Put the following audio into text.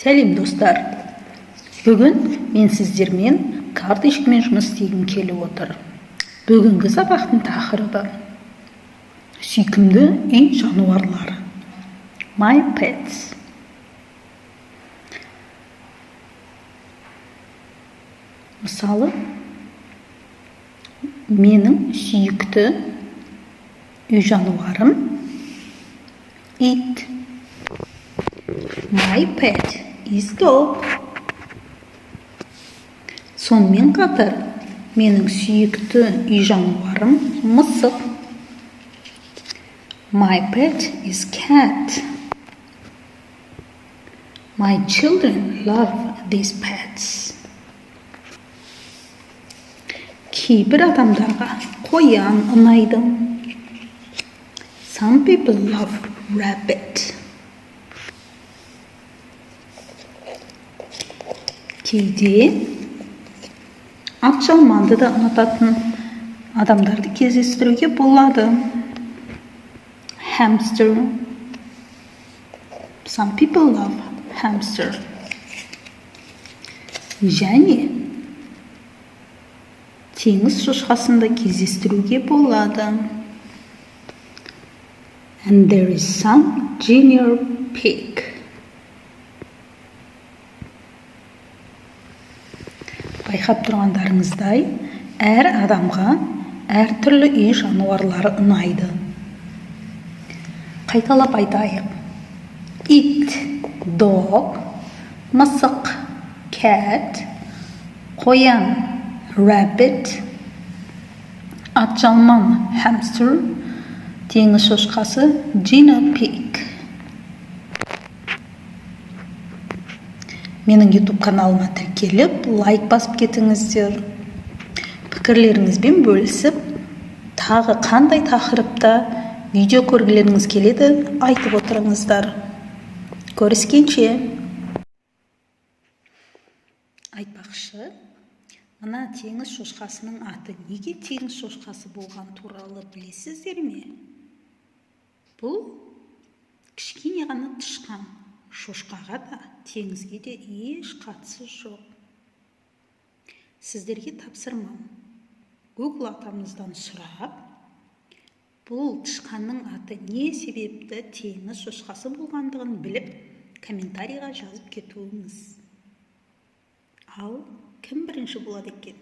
Сәлем достар. Бүгін мен сіздермен карточкамен жұмыс істегім келіп отыр. Бүгінгі сабақтың тақырыбы сүйкімді үй жануарлары. My pets. Мысалы, менің сүйікті үй жануарым it. My pet is dog. Сонымен қатар, менің сүйікті үй жануарым мысық. My pet is cat. My children love these pets. Кейбір адамдарға қоян ұнайды. Some people love rabbit. Кейде атжалманды да ұнататын адамдарды кездестіруге болады. Hamster. Some people love hamster. Және теңіз шошқасын да кездестіруге болады. And there is some junior pig. Байқап тұрғандарыңыздай, әр адамға әртүрлі үй жануарлары ұнайды. Қайталап айтайық. It, dog, мысық, cat, қоян, rabbit, атжалман, hamster, теңіз шошқасы, junior pig. Менің YouTube каналыма тіркеліп, лайк басып кетіңіздер. Пікірлеріңізбен бөлісіп, тағы қандай тақырыпта видео көргілеріңіз келеді, айтып отырыңыздар. Көріскенше. Айтпақшы, мына теңіз шошқасының аты неге теңіз шошқасы болған туралы білесіздер ме? Бұл кішкене ғана тышқан. Шошқаға да, теңізге де еш қатысы жоқ. Сіздерге тапсырмам. Google атамыздан сұрап, бұл тышқанның аты не себепті теңіз шошқасы болғандығын біліп, комментарийға жазып кетуіңіз. Ал кім бірінші болады екен?